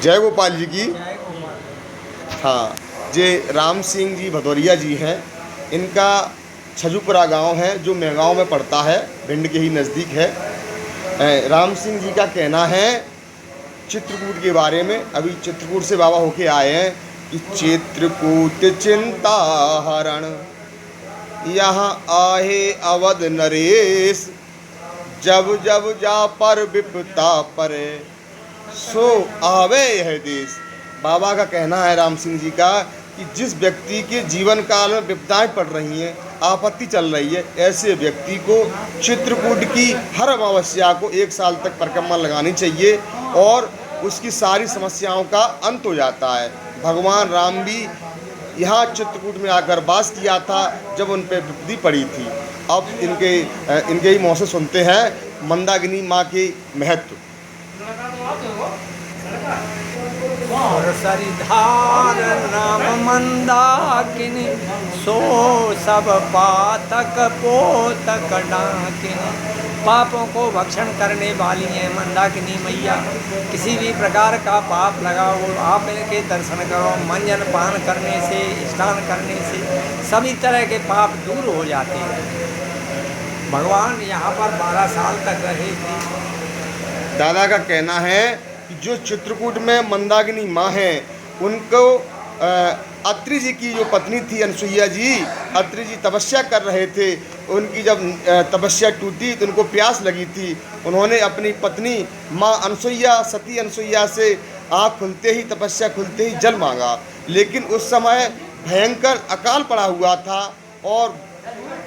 जय गोपाल जी की। जय गोपाल। हाँ, ये राम सिंह जी भदौरिया जी हैं। इनका छजुपुरा गांव है जो मेगांव में पड़ता है, भिंड के ही नज़दीक है। राम सिंह जी का कहना है चित्रकूट के बारे में, अभी चित्रकूट से बाबा होके आए हैं, कि चित्रकूट चिंता हरण यहाँ आहे अवध नरेश, जब जब जा पर विपता परे सो आवे यह देश। बाबा का कहना है राम सिंह जी का कि जिस व्यक्ति के जीवन काल में विपदाएं पड़ रही हैं, आपत्ति चल रही है, ऐसे व्यक्ति को चित्रकूट की हर अमावस्या को 1 साल तक परिक्रमा लगानी चाहिए और उसकी सारी समस्याओं का अंत हो जाता है। भगवान राम भी यहाँ चित्रकूट में आकर वास किया था जब उन पर विपत्ति पड़ी थी। अब इनके ही मुँह से सुनते हैं मंदाकिनी माँ के महत्व। सरिधार नाम मंदाकिनी, सो सब पातक पोतक डाकिनी। पापों को भक्षण करने वाली हैं मंदाकिनी मैया। किसी भी प्रकार का पाप लगा हो, आप इनके दर्शन करो। मंजन पान करने से, स्नान करने से सभी तरह के पाप दूर हो जाते हैं। भगवान यहाँ पर 12 साल तक रहे थे। दादा का कहना है कि जो चित्रकूट में मंदाकिनी माँ हैं, उनको अत्रि जी की जो पत्नी थी अनसुईया जी, अत्रि जी तपस्या कर रहे थे। उनकी जब तपस्या टूटी तो उनको प्यास लगी थी। उन्होंने अपनी पत्नी माँ अनसुईया, सती अनसुईया से आँख खुलते ही, तपस्या खुलते ही जल मांगा। लेकिन उस समय भयंकर अकाल पड़ा हुआ था और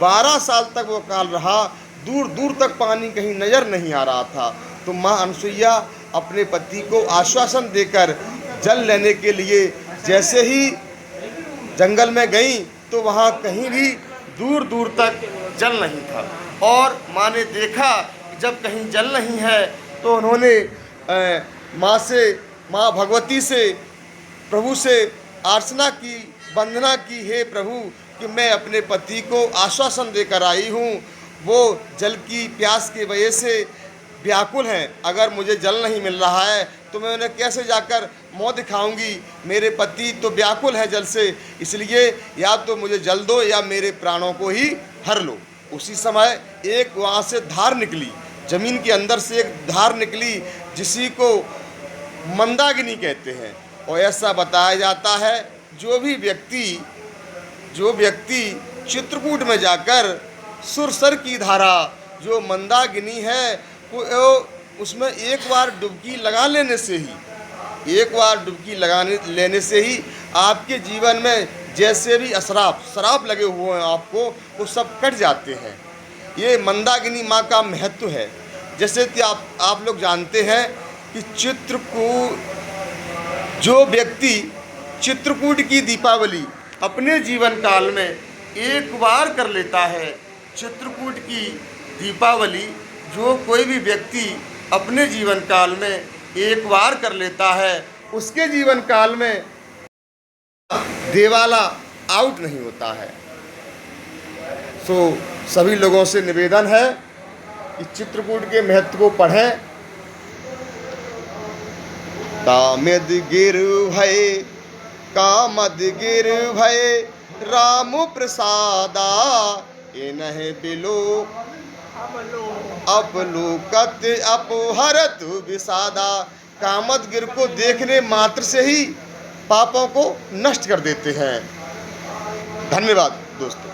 12 साल तक वो अकाल रहा। दूर दूर तक पानी कहीं नज़र नहीं आ रहा था। तो माँ अनसुईया अपने पति को आश्वासन देकर जल लेने के लिए जैसे ही जंगल में गई तो वहाँ कहीं भी दूर दूर तक जल नहीं था। और माँ ने देखा कि जब कहीं जल नहीं है तो उन्होंने माँ भगवती से, प्रभु से अर्चना की, वंदना की, हे प्रभु कि मैं अपने पति को आश्वासन देकर आई हूँ, वो जल की प्यास की वजह से व्याकुल हैं। अगर मुझे जल नहीं मिल रहा है तो मैं उन्हें कैसे जाकर मुँह दिखाऊंगी। मेरे पति तो व्याकुल है जल से, इसलिए या तो मुझे जल दो या मेरे प्राणों को ही हर लो। उसी समय एक वहाँ से धार निकली, ज़मीन के अंदर से एक धार निकली जिसी को मंदाकिनी कहते हैं। और ऐसा बताया जाता है जो व्यक्ति चित्रकूट में जाकर सुरसर की धारा जो मंदाकिनी है उसमें एक बार डुबकी लगा लेने से ही आपके जीवन में जैसे भी श्राप लगे हुए हैं आपको, वो सब कट जाते हैं। ये मंदाकिनी माँ का महत्व है। जैसे कि आप लोग जानते हैं कि जो व्यक्ति चित्रकूट की दीपावली अपने जीवन काल में एक बार कर लेता है, चित्रकूट की दीपावली जो कोई भी व्यक्ति अपने जीवन काल में एक बार कर लेता है, उसके जीवन काल में देवाला आउट नहीं होता है। सो सभी लोगों से निवेदन है कि चित्रकूट के महत्व को पढ़ें। कामद गिर भय राम प्रसादा, इन्हें बिलो अपलोकत अपहरत विषादा। कामदगिर को देखने मात्र से ही पापों को नष्ट कर देते हैं। धन्यवाद दोस्तों।